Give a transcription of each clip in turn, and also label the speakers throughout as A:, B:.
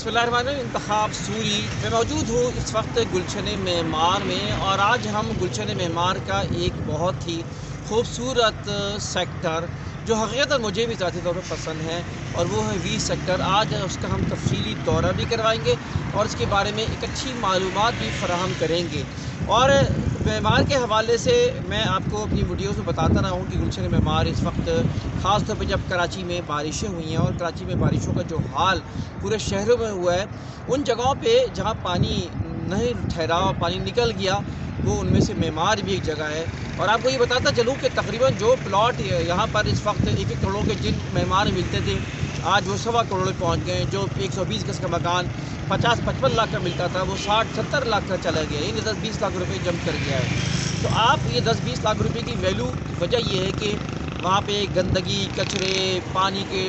A: बिस्मिल्लाहिर्रहमानिर्रहीम। इंतखाब सूरी मैं मौजूद हूँ इस वक्त गुलशन मेमार में, और आज हम गुलशन मेमार का एक बहुत ही खूबसूरत सेक्टर जो हकीकत मुझे भी ज़ाती तौर पर पसंद है, और वो है वी सेक्टर। आज उसका हम तफसीली दौरा भी करवाएंगे और इसके बारे में एक अच्छी मालूमात भी फराहम करेंगे। और मेमार के हवाले से मैं आपको अपनी वीडियोस में बताता रहा हूँ कि गुलशन मेमार इस वक्त ख़ास तौर पर जब कराची में बारिशें हुई हैं और कराची में बारिशों का जो हाल पूरे शहरों में हुआ है, उन जगहों पे जहाँ पानी नहीं ठहरा, पानी निकल गया, वो उनमें से मेमार भी एक जगह है। और आपको ये बताता चलूँ कि तकरीबन जो प्लॉट यहाँ पर इस वक्त 1-1 करोड़ के जिन मेमार मिलते थे, आज वो 1.25 करोड़ पहुँच गए। जो 120 गज का मकान 50-55 लाख का मिलता था, वो 60-70 लाख का चला गया, यानी 10-20 लाख रुपए जम कर गया है। तो आप ये 10-20 लाख रुपए की वैल्यू, वजह ये है कि वहाँ पे गंदगी, कचरे, पानी के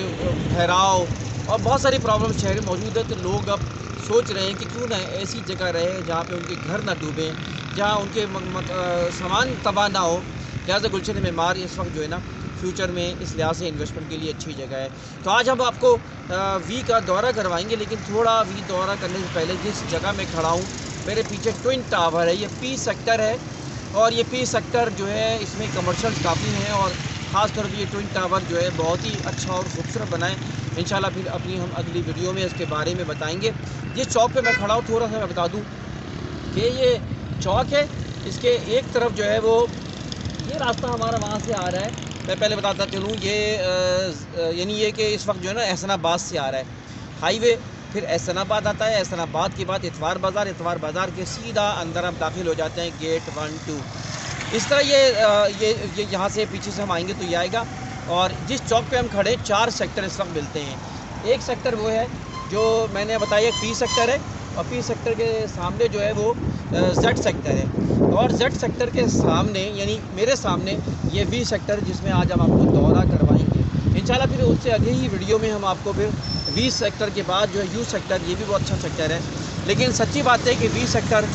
A: ठहराव और बहुत सारी प्रॉब्लम शहर में मौजूद है। तो लोग अब सोच रहे हैं कि क्यों ना ऐसी जगह रहे जहाँ पे उनके घर ना डूबें, जहाँ उनके सामान तबाह ना हो। लिहाजा गुलशन मेमार इस वक्त जो है ना फ्यूचर में इस लिहाज से इन्वेस्टमेंट के लिए अच्छी जगह है। तो आज हम आपको वी का दौरा करवाएंगे, लेकिन थोड़ा वी दौरा करने से पहले जिस जगह मैं खड़ा हूँ, मेरे पीछे ट्विन टावर है, ये पी सेक्टर है। और ये पी सेक्टर जो है इसमें कमर्शल्स काफ़ी हैं, और ख़ास तौर पर ये ट्विन टावर जो है बहुत ही अच्छा और ख़ूबसूरत बना है। इंशाल्लाह फिर अपनी हम अगली वीडियो में इसके बारे में बताएंगे। जिस चौक पे मैं खड़ा हूँ, थोड़ा सा मैं बता दूँ कि ये चौक है, इसके एक तरफ जो है वो ये रास्ता हमारा वहाँ से आ रहा है। मैं पहले बताता चलूँ, ये यानी ये कि इस वक्त जो है ना एहसनाबाद से आ रहा है हाईवे, फिर एहसनाबाद आता है, एहसनाबाद के बाद इतवार बाज़ार, इतवार बाज़ार के सीधा अंदर हम दाखिल हो जाते हैं गेट 1-2। इस तरह ये यहाँ से पीछे से हम आएंगे तो ये आएगा। और जिस चौक पे हम खड़े 4 सेक्टर इस वक्त मिलते हैं। एक सेक्टर वो है जो मैंने बताया पी सेक्टर है, और पी सेक्टर के सामने जो है वो जेड सेक्टर है, और जेड सेक्टर के सामने यानी मेरे सामने ये वी सेक्टर, जिसमें आज हम आपको दौरा करवाएंगे इंशाल्लाह। फिर उससे अगली ही वीडियो में हम आपको फिर वी सेक्टर के बाद जो है यू सेक्टर, ये भी बहुत अच्छा सेक्टर है। लेकिन सच्ची बात है कि वी सेक्टर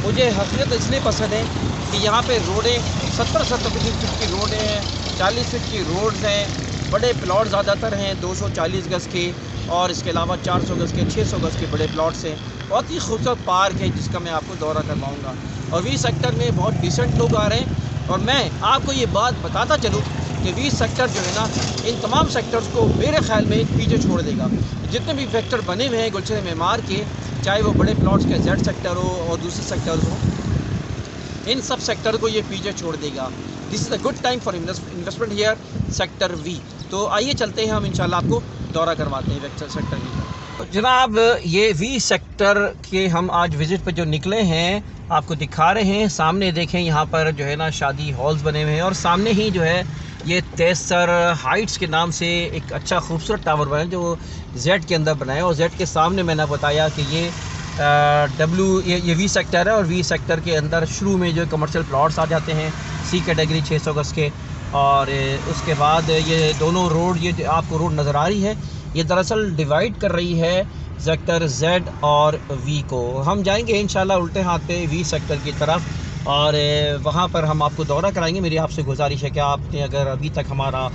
A: मुझे हकीकत इसलिए पसंद है कि यहाँ पे रोडें 70-70 फीट की रोडें हैं, 40 फीट की रोड्स हैं, बड़े प्लॉट ज़्यादातर हैं 240 गज़ के, और इसके अलावा 400 गज़ के, 600 गज़ के बड़े प्लॉट्स हैं। बहुत ही खूबसूरत पार्क है जिसका मैं आपको दौरा करवाऊँगा। और वी सेक्टर में बहुत डिसेंट लोग आ रहे हैं, और मैं आपको ये बात बताता चलूँ कि वी सेक्टर जो है ना इन तमाम सेक्टर्स को मेरे ख्याल में पीछे छोड़ देगा। जितने भी सेक्टर बने हुए हैं गुलशन मेमार के, चाहे वो बड़े प्लॉट्स के जेड सेक्टर हो और दूसरे सेक्टर्स हो, इन सब सेक्टर को ये पीछे छोड़ देगा। This is a good time for investment here sector we. तो आइए चलते हैं, हम इंशाल्लाह आपको दौरा करवाते हैं सेक्टर वी का। जनाब, ये वी सेक्टर के हम आज विज़िट पर जो निकले हैं आपको दिखा रहे हैं। सामने देखें, यहाँ पर जो है ना शादी हॉल्स बने हुए हैं, और सामने ही जो है ये तेसर हाइट्स के नाम से एक अच्छा खूबसूरत टावर बना है जो जेड के अंदर बनाया है। और जेड के सामने मैंने बताया कि ये ये वी सेक्टर है, और वी सेक्टर के अंदर शुरू में जो कमर्शियल प्लॉट्स आ जाते हैं सी कैटेगरी 600 गज़ के। और उसके बाद ये दोनों रोड, ये आपको रोड नज़र आ रही है, ये दरअसल डिवाइड कर रही है सेक्टर जेड और वी को। हम जाएंगे इंशाल्लाह उल्टे हाथ पे वी सेक्टर की तरफ, और वहाँ पर हम आपको दौरा कराएंगे। मेरी आपसे गुजारिश है कि आपने अगर अभी तक हमारा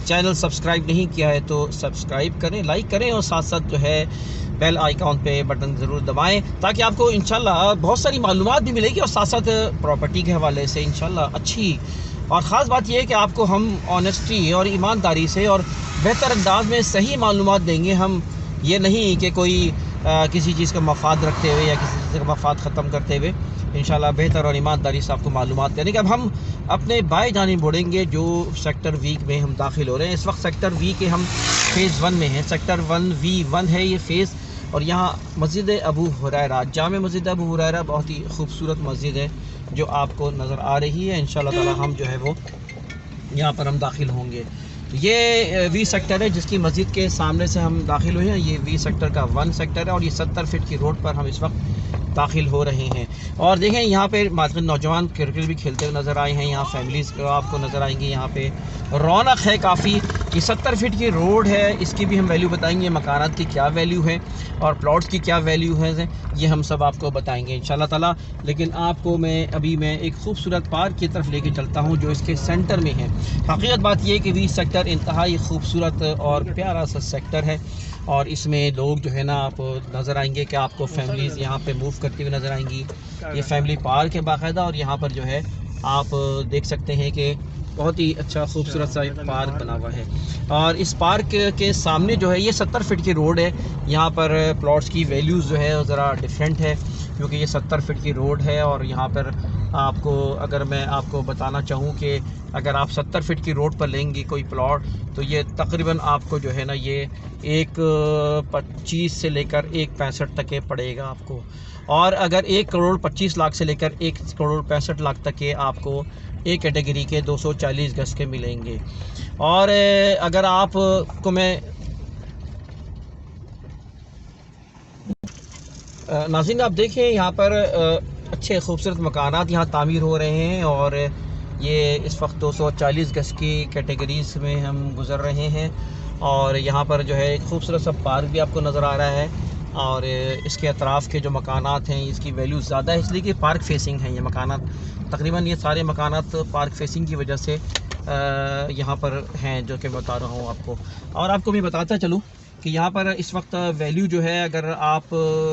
A: चैनल सब्सक्राइब नहीं किया है तो सब्सक्राइब करें, लाइक करें, और साथ साथ जो है बेल आइकॉन पे बटन ज़रूर दबाएं, ताकि आपको इंशाल्लाह बहुत सारी मालूमात भी मिलेगी, और साथ साथ प्रॉपर्टी के हवाले से इंशाल्लाह अच्छी। और ख़ास बात यह है कि आपको हम ऑनेस्टी और ईमानदारी से और बेहतर अंदाज में सही मालूमात देंगे। हम ये नहीं कि कोई किसी चीज़ का मफाद रखते हुए या किसी चीज़ का मफाद ख़त्म करते हुए, इंशाल्लाह बेहतर और ईमानदारी से आपको मालूमात देने के। अब हम अपने बाएं जानिब बढ़ेंगे जो सेक्टर वी में हम दाखिल हो रहे हैं। इस वक्त सेक्टर वी के हम फ़ेज़ 1 में हैं। सेक्टर 1V1 है ये फ़ेज़, और यहाँ मस्जिद अबू हुरैरा, जामे मस्जिद अबू हुरैरा बहुत ही खूबसूरत मस्जिद है जो आपको नज़र आ रही है। इंशाल्लाह ताला हम जो है वो यहाँ पर हम दाखिल होंगे। ये वी सेक्टर है जिसकी मस्जिद के सामने से हम दाखिल हुए हैं। ये वी सेक्टर का 1 सेक्टर है, और ये 70 फीट की रोड पर हम इस वक्त दाखिल हो रहे हैं। और देखें, यहाँ पे मात्र नौजवान क्रिकेट भी खेलते हुए नज़र आए हैं। यहाँ फैमिलीज़ आपको नज़र आएंगी। यहाँ पे रौनक है काफ़ी। ये 70 फीट की रोड है, इसकी भी हम वैल्यू बताएंगे, मकानात की क्या वैल्यू है और प्लॉट्स की क्या वैल्यू है, ये हम सब आपको बताएंगे इंशाल्लाह ताला। लेकिन आपको मैं एक खूबसूरत पार्क की तरफ लेके चलता हूँ जो इसके सेंटर में है। हकीकत बात यह है कि वी सेक्टर इंतहाई खूबसूरत और प्यारा सा सेक्टर है, और इसमें लोग जो है ना आप नज़र आएंगे कि आपको फैमिलीज़ यहाँ पे मूव करती हुई नज़र आएंगी। ये फैमिली पार्क है बाकायदा, और यहाँ पर जो है आप देख सकते हैं कि बहुत ही अच्छा खूबसूरत सा पार्क बना हुआ है। और इस पार्क के सामने जो है ये 70 फीट की रोड है। यहाँ पर प्लॉट्स की वैल्यूज़ जो है ज़रा डिफरेंट है, क्योंकि ये 70 फीट की रोड है। और यहाँ पर आपको, अगर मैं आपको बताना चाहूँ कि अगर आप 70 फीट की रोड पर लेंगे कोई प्लॉट, तो ये तकरीबन आपको जो है ना ये 1.25 से लेकर 1.65 तक के पड़ेगा आपको। और अगर 1,25,00,000 से लेकर 1,65,00,000 तक के आपको एक कैटेगरी के 240 गज के मिलेंगे। और अगर आप को मैं नाज़रीन आप देखें यहाँ पर अच्छे खूबसूरत मकानात यहाँ तामीर हो रहे हैं। और ये इस वक्त 240 गज की कैटेगरीज़ में हम गुज़र रहे हैं। और यहाँ पर जो है एक खूबसूरत सा पार्क भी आपको नज़र आ रहा है। और इसके अतराफ़ के जो मकानात हैं इसकी वैल्यू ज़्यादा है, इसलिए कि पार्क फेसिंग हैं ये मकानात। तकरीबन ये सारे मकानात पार्क फेसिंग की वजह से यहाँ पर हैं, जो कि बता रहा हूँ आपको। और आपको मैं बताता चलूँ कि यहाँ पर इस वक्त वैल्यू जो है, अगर आप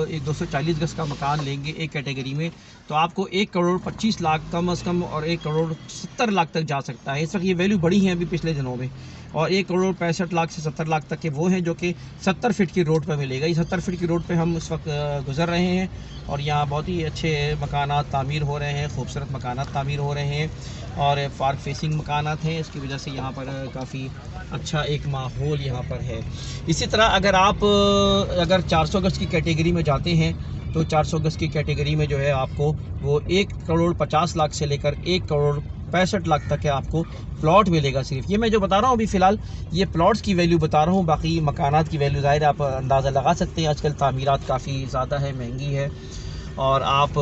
A: एक 240 गज का मकान लेंगे एक कैटेगरी में, तो आपको 1,25,00,000 कम से कम और 1,70,00,000 तक जा सकता है। इस वक्त ये वैल्यू बढ़ी है अभी पिछले दिनों में। और 1,65,00,000 से 70,00,000 तक के वो हैं जो कि 70 फीट की रोड पर मिलेगा। ये 70 फीट की रोड पे हम इस वक्त गुज़र रहे हैं। और यहाँ बहुत ही अच्छे मकानात तामीर हो रहे हैं, खूबसूरत मकानात तामीर हो रहे हैं और पार्क फेसिंग मकानात हैं। इसकी वजह से यहाँ पर काफ़ी अच्छा एक माहौल यहाँ पर है। इसी तरह अगर 400 गज की कैटेगरी में जाते हैं, तो 400 गज की कैटेगरी में जो है आपको वो 1,50,00,000 से लेकर 1,65,00,000 तक के आपको प्लॉट मिलेगा। सिर्फ ये मैं जो बता रहा हूँ अभी फ़िलहाल ये प्लॉट्स की वैल्यू बता रहा हूँ, बाकी मकानात की वैल्यू ज़ाहिर आप अंदाज़ा लगा सकते हैं। आजकल तामीरात काफ़ी ज़्यादा है, महंगी है। और आप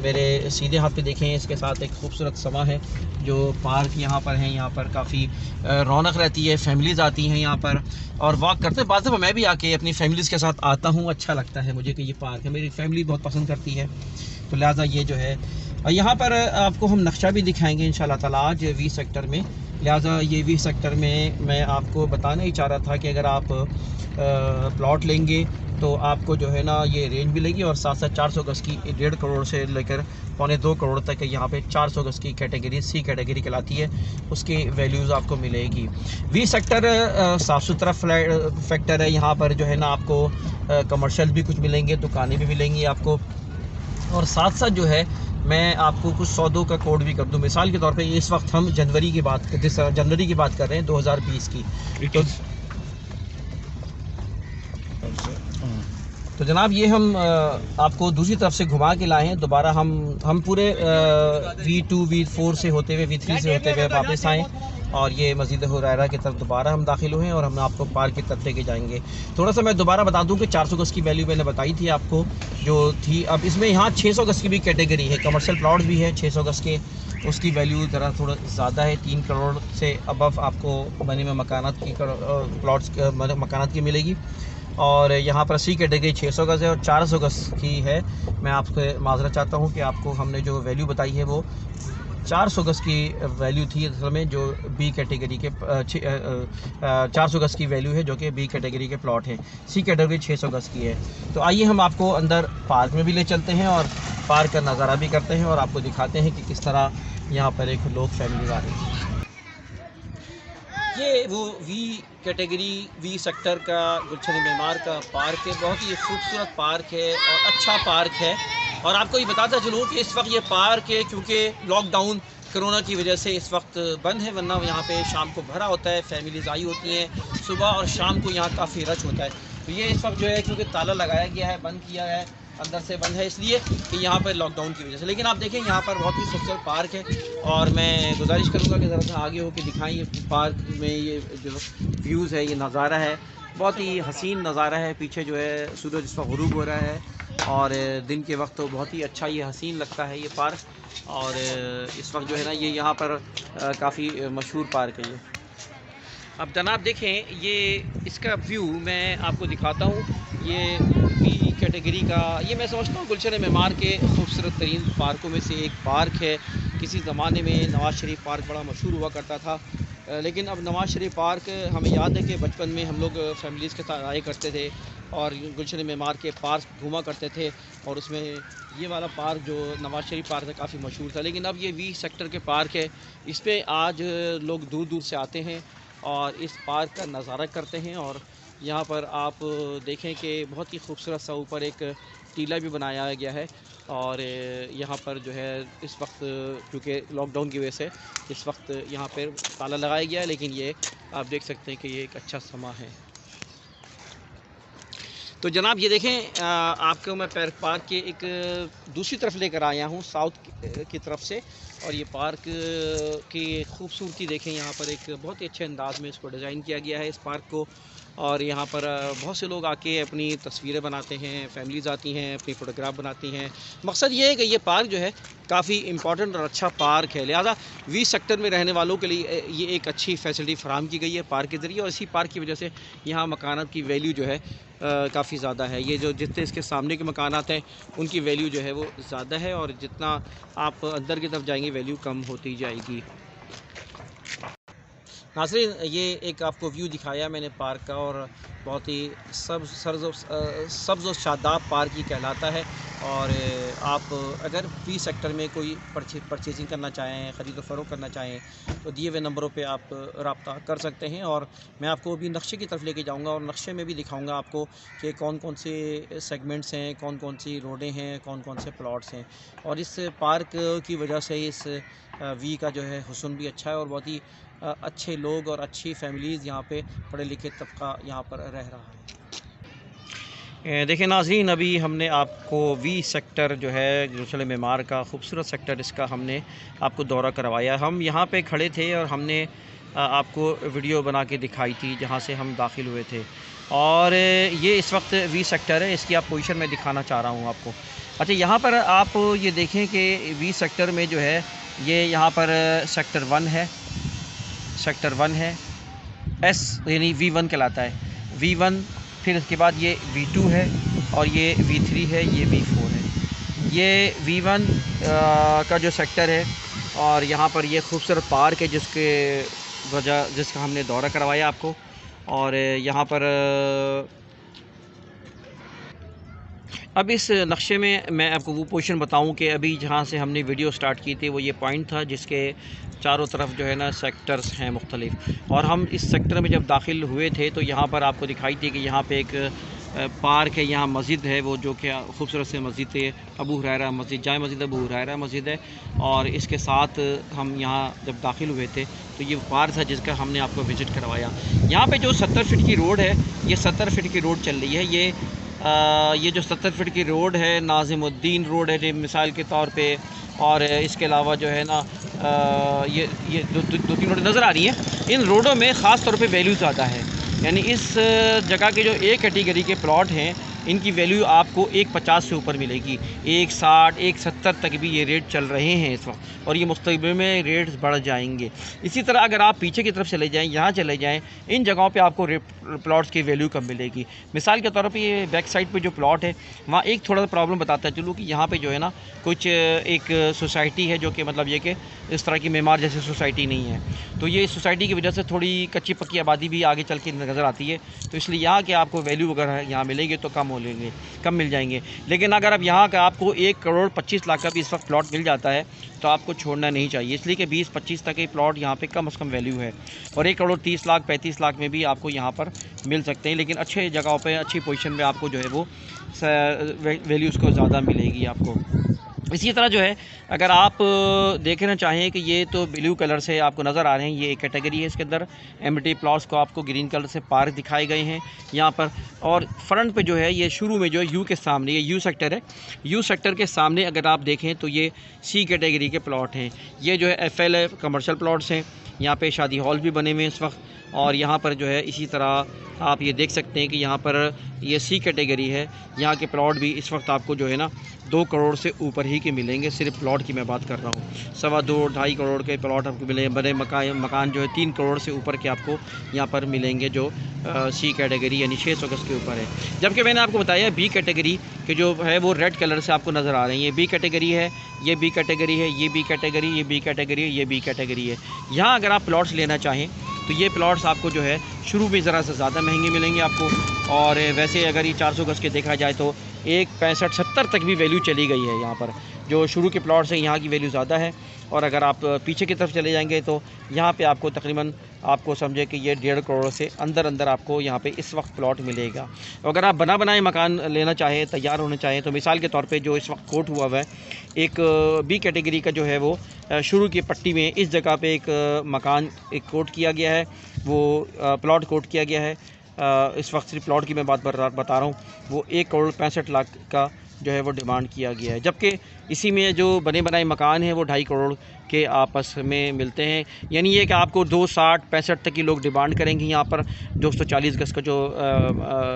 A: मेरे सीधे हाथ पे देखें, इसके साथ एक खूबसूरत समा है जो पार्क यहाँ पर है। यहाँ पर काफ़ी रौनक रहती है, फैमिलीज़ आती हैं यहाँ पर और वॉक करते हैं। बाद में मैं भी आके अपनी फैमिलीज़ के साथ आता हूँ, अच्छा लगता है मुझे कि ये पार्क है, मेरी फैमिली बहुत पसंद करती है। तो लिहाजा ये जो है, और यहाँ पर आपको हम नक्शा भी दिखाएंगे इंशाल्लाह ताला आज वी सेक्टर में। लिहाजा ये वी सेक्टर में मैं आपको बताना ही चाह रहा था कि अगर आप प्लॉट लेंगे तो आपको जो है ना ये रेंज मिलेगी। और साथ साथ 400 गज की 1.5 करोड़ से लेकर 1.25 करोड़ तक यहाँ पे 400 गज की कैटेगरी सी कैटेगरी कहलाती है, उसकी वैल्यूज़ आपको मिलेगी। वी सेक्टर साफ़ सुथरा फैक्टर है। यहाँ पर जो है ना आपको कमर्शियल भी कुछ मिलेंगे, दुकानें भी मिलेंगी आपको। और साथ साथ जो है मैं आपको कुछ सौदों का कोड भी कर दूं। मिसाल के तौर पे इस वक्त हम जनवरी की बात कर रहे हैं 2020 की। तो जनाब ये हम आपको दूसरी तरफ से घुमा के लाए हैं। दोबारा हम पूरे V2 V4 से होते हुए V3 से होते हुए वापस आएँ और ये मस्जिद हुरैरा की तरफ दोबारा हम दाखिल हुए हैं और हम आपको पार्क की तरफ लेके जाएंगे। थोड़ा सा मैं दोबारा बता दूं कि 400 गज की वैल्यू मैंने बताई थी आपको जो थी। अब इसमें यहाँ 600 गज की भी कैटेगरी है, कमर्शियल प्लॉट भी है 600 गज के, उसकी वैल्यू ज़रा थोड़ा ज़्यादा है। 3 करोड़ से अबव आपको बने में मकानात की प्लॉट्स मकानात की मिलेगी। और यहाँ पर सी कैटेगरी 600 गज़ है और 400 गज़ की है। मैं आपसे माज़रत चाहता हूँ कि आपको हमने जो वैल्यू बताई है वो 400 गज़ की वैल्यू थी असल में, जो बी कैटेगरी के 400 गज़ की वैल्यू है जो कि बी कैटेगरी के प्लॉट हैं। सी कैटेगरी 600 गज़ की है। तो आइए हम आपको अंदर पार्क में भी ले चलते हैं और पार्क का नज़ारा भी करते हैं और आपको दिखाते हैं कि किस तरह यहाँ पर एक लोग फैमिली आ रही है। ये वो वी कैटेगरी वी सेक्टर का गुलशन मेमार का पार्क है। बहुत ही खूबसूरत पार्क है और अच्छा पार्क है। और आपको ये बताता चलूँ कि इस वक्त ये पार्क है क्योंकि लॉकडाउन कोरोना की वजह से इस वक्त बंद है, वरना यहाँ पे शाम को भरा होता है, फैमिलीज आई होती हैं सुबह और शाम को यहाँ काफ़ी रश होता है। तो ये इस वक्त जो है क्योंकि ताला लगाया गया है, बंद किया है, अंदर से बंद है इसलिए कि यहाँ पर लॉकडाउन की वजह से। लेकिन आप देखें यहाँ पर बहुत ही खूबसूरत पार्क है और मैं गुजारिश करूँगा कि ज़रा सा आगे हो के दिखाएँ। ये पार्क में ये जो व्यूज़ है, ये नज़ारा है, बहुत ही हसीन नज़ारा है। पीछे जो है सूरज इस वक्त गुरूब हो रहा है और दिन के वक्त तो बहुत ही अच्छा ये हसीन लगता है ये पार्क। और इस वक्त जो है ना ये यहाँ पर काफ़ी मशहूर पार्क है ये। अब जनाब देखें ये इसका व्यू मैं आपको दिखाता हूँ। ये बी कैटेगरी का ये मैं समझता हूँ गुलशन मेमार के खूबसूरत तरीन पार्कों में से एक पार्क है। किसी ज़माने में नवाज़ शरीफ पार्क बड़ा मशहूर हुआ करता था। लेकिन अब नवाज़ शरीफ पार्क हमें याद है कि बचपन में हम लोग फैमिलीज़ के साथ आया करते थे और गुलशन मेमार के पार्क घूमा करते थे, और उसमें ये वाला पार्क जो नवाज़ शरीफ पार्क है काफ़ी मशहूर था। लेकिन अब ये वी सेक्टर के पार्क है, इस पर आज लोग दूर दूर से आते हैं और इस पार्क का नज़ारा करते हैं। और यहाँ पर आप देखें कि बहुत ही खूबसूरत सा ऊपर एक टीला भी बनाया गया है, और यहाँ पर जो है इस वक्त क्योंकि लॉकडाउन की वजह से इस वक्त यहाँ पर ताला लगाया गया है, लेकिन ये आप देख सकते हैं कि ये एक अच्छा समा है। तो जनाब ये देखें, आपको मैं पार्क के एक दूसरी तरफ लेकर आया हूँ, साउथ की तरफ से। और ये पार्क की खूबसूरती देखें, यहाँ पर एक बहुत ही अच्छे अंदाज में इसको डिज़ाइन किया गया है इस पार्क को। और यहाँ पर बहुत से लोग आके अपनी तस्वीरें बनाते हैं, फैमिलीज़ आती हैं, अपनी फ़ोटोग्राफ बनाती हैं। मकसद ये है कि ये पार्क जो है काफ़ी इम्पॉर्टेंट और अच्छा पार्क है, लिहाजा वी सेक्टर में रहने वालों के लिए ये एक अच्छी फैसिलिटी फराहम की गई है पार्क के ज़रिए। और इसी पार्क की वजह से यहाँ मकानात की वैल्यू जो है काफ़ी ज़्यादा है। ये जो जितने इसके सामने के मकानात हैं उनकी वैल्यू जो है वो ज़्यादा है, और जितना आप अंदर की तरफ जाएंगे वैल्यू कम होती जाएगी। नाज़रीन, ये एक आपको व्यू दिखाया मैंने पार्क का, और बहुत ही सब्ज़ और शादाब पार्क ही कहलाता है। और आप अगर वी सेक्टर में कोई परचेजिंग करना चाहें, ख़रीद व फ़रोख्त करना चाहें, तो दिए हुए नंबरों पे आप रब्ता कर सकते हैं। और मैं आपको अभी नक्शे की तरफ लेके जाऊंगा और नक्शे में भी दिखाऊंगा आपको कि कौन कौन से सेगमेंट्स हैं, कौन कौन सी रोडें हैं, कौन कौन से प्लॉट्स हैं। और इस पार्क की वजह से इस वी का जो है हुस्न भी अच्छा है, और बहुत ही अच्छे लोग और अच्छी फैमिलीज़ यहाँ पे पढ़े लिखे तबका यहाँ पर रह रहा है। देखिए नाज़रीन, अभी हमने आपको वी सेक्टर जो है गुलशन मेमार का खूबसूरत सेक्टर, इसका हमने आपको दौरा करवाया। हम यहाँ पे खड़े थे और हमने आपको वीडियो बना के दिखाई थी जहाँ से हम दाखिल हुए थे। और ये इस वक्त वी सेक्टर है, इसकी आप पोजीशन में दिखाना चाह रहा हूँ आपको। अच्छा, यहाँ पर आप ये देखें कि वी सेक्टर में जो है ये यहाँ पर सेक्टर 1 है, सेक्टर 1 है, एस यानी V1 कहलाता है, V1। फिर इसके बाद ये V2 है, और ये V3 है, ये V4 है। ये V1 का जो सेक्टर है, और यहाँ पर ये खूबसूरत पार्क है जिसका हमने दौरा करवाया आपको। और यहाँ पर अब इस नक्शे में मैं आपको वो पोजीशन बताऊं कि अभी जहाँ से हमने वीडियो स्टार्ट की थी वो ये पॉइंट था जिसके चारों तरफ जो है ना सेक्टर्स हैं मुख्तलिफ। और हम इस सेक्टर में जब दाखिल हुए थे तो यहाँ पर आपको दिखाई थी कि यहाँ पे एक पार्क है, यहाँ मस्जिद है, वो जो कि खूबसूरत से मस्जिद है, अबू हुरैरा मस्जिद, जाए मस्जिद अबू हुरैरा मस्जिद है। और इसके साथ हम यहाँ जब दाखिल हुए थे तो ये पार्क था जिसका हमने आपको विज़िट करवाया। यहाँ पे जो 70 फीट की रोड है, ये 70 फीट की रोड चल रही है। ये जो 70 फीट की रोड है नाज़िमुद्दीन रोड है मिसाल के तौर पे। और इसके अलावा जो है ना ये दो तीन रोडें नज़र आ रही हैं। इन रोडों में ख़ास तौर पे वैल्यू ज़्यादा है, यानी इस जगह के जो ए कैटेगरी के प्लॉट हैं इनकी वैल्यू आपको 150 से ऊपर मिलेगी, 160 170 तक भी ये रेट चल रहे हैं इस वक्त, और ये मुस्तक़बिल में रेट्स बढ़ जाएंगे। इसी तरह अगर आप पीछे की तरफ चले जाएं, यहाँ चले जाएं, इन जगहों पे आपको प्लॉट्स की वैल्यू कम मिलेगी। मिसाल के तौर पे ये बैक साइड पे जो प्लॉट है वहाँ एक थोड़ा सा प्रॉब्लम बताता चलूँ कि यहाँ पे जो है ना कुछ एक सोसाइटी है जो कि मतलब ये कि इस तरह की मेमार जैसी सोसाइटी नहीं है, तो ये सोसाइटी की वजह से थोड़ी कच्ची पक्की आबादी भी आगे चल के नज़र आती है। तो इसलिए यहाँ के आपको वैल्यू अगर यहाँ मिलेंगे तो कम मिल जाएंगे। लेकिन अगर अब यहाँ का आपको 1 करोड़ 25 लाख का भी इस वक्त प्लॉट मिल जाता है तो आपको छोड़ना नहीं चाहिए, इसलिए कि 20-25 तक के प्लॉट यहाँ पे कम से कम वैल्यू है। और 1 करोड़ 30 लाख 35 लाख में भी आपको यहाँ पर मिल सकते हैं, लेकिन अच्छे जगहों पे अच्छी पोजीशन में आपको जो है वो वैल्यू उसको ज़्यादा मिलेगी आपको। इसी तरह जो है अगर आप देखना चाहें कि ये तो ब्लू कलर से आपको नज़र आ रहे हैं, ये एक कैटेगरी है, इसके अंदर एमिटी प्लॉट्स को आपको ग्रीन कलर से पार्क दिखाए गए हैं यहाँ पर। और फ्रंट पे जो है ये शुरू में जो यू के सामने, ये यू सेक्टर है, यू सेक्टर के सामने अगर आप देखें तो ये सी कैटेगरी के प्लॉट हैं। ये जो है FL है, कमर्शियल प्लॉट्स हैं, यहाँ पे शादी हॉल भी बने हुए हैं इस वक्त। और यहाँ पर जो है इसी तरह आप ये देख सकते हैं कि यहाँ पर ये सी कैटेगरी है, यहाँ के प्लॉट भी इस वक्त आपको जो है ना 2 करोड़ से ऊपर ही के मिलेंगे। सिर्फ प्लॉट की मैं बात कर रहा हूँ, 2.25 करोड़ के प्लॉट आपको मिलेंगे। बड़े मकान जो है 3 करोड़ से ऊपर के आपको यहाँ पर मिलेंगे जो सी कैटेगरी यानी 600 गज के ऊपर है। जबकि मैंने आपको बताया बी कैटेगरी के जो है वो रेड कलर से आपको नज़र आ रहे हैं, ये बी कैटेगरी है, ये बी कैटेगरी है, ये बी कैटेगरी, ये बी कैटेगरी है, ये बी कैटेगरी है। यहाँ अगर
B: अगर आप प्लॉट्स लेना चाहें तो ये प्लॉट्स आपको जो है शुरू में ज़रा सा ज़्यादा महंगे मिलेंगे आपको, और वैसे अगर ये 400 गज़ के देखा जाए तो 1.65-70 तक भी वैल्यू चली गई है यहाँ पर। जो शुरू के प्लॉट्स हैं यहाँ की वैल्यू ज़्यादा है, और अगर आप पीछे की तरफ चले जाएंगे तो यहाँ पे आपको तकरीबन आपको समझे कि ये 1.5 करोड़ से अंदर आपको यहाँ पे इस वक्त प्लॉट मिलेगा। अगर आप बना बनाए मकान लेना चाहें, तैयार होना चाहें, तो मिसाल के तौर पे जो इस वक्त कोट हुआ हुआ है एक बी कैटेगरी का जो है वो शुरू की पट्टी में इस जगह पे एक मकान एक कोट किया गया है, वो प्लॉट कोट किया गया है। इस वक्त सिर्फ प्लॉट की मैं बात बता रहा हूँ, वो 1.65 करोड़ का जो है वो डिमांड किया गया है, जबकि इसी में जो बने बनाए मकान हैं वो 2.5 करोड़ के आपस में मिलते हैं। यानी ये कि आपको 260-65 तक की लोग डिमांड करेंगे यहाँ पर। 240 गज़ का जो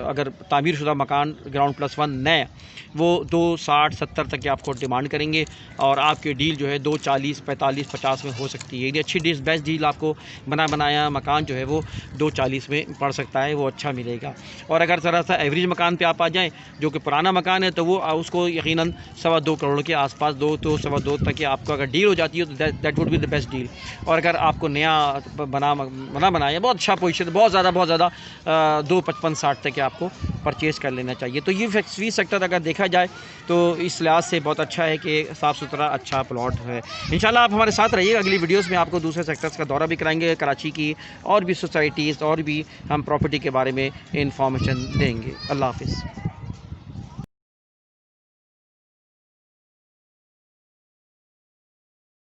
B: अगर तामीरशुदा मकान ग्राउंड +1 नया, वो 260-70 तक की आपको डिमांड करेंगे, और आपकी डील जो है 240-45-50 में हो सकती है। ये अच्छी डील, बेस्ट डील आपको बना बनाया मकान जो है वो 240 में पड़ सकता है, वो अच्छा मिलेगा। और अगर ज़रा सा एवरेज मकान पे आप आ जाएँ जो कि पुराना मकान है, तो वो उसको यकीनन 2.25 करोड़ के आसपास 2 तो 2.25 तक की आपको अगर डील हो जाती है तो that would be the best deal. और अगर आपको नया बना बनाया बहुत अच्छा पोजीशन, बहुत ज़्यादा 2.55-60 तक आपको परचेज़ कर लेना चाहिए। तो ये फी सेक्टर अगर देखा जाए तो इस लिहाज से बहुत अच्छा है कि साफ़ सुथरा अच्छा प्लॉट है। इंशाल्लाह आप हमारे साथ रहिए, अगली वीडियोज़ में आपको दूसरे सेक्टर्स का दौरा भी कराएंगे, कराची की और भी सोसाइटीज़ और भी हम प्रॉपर्टी के बारे में इंफॉर्मेशन देंगे। अल्लाह हाफ़िज़।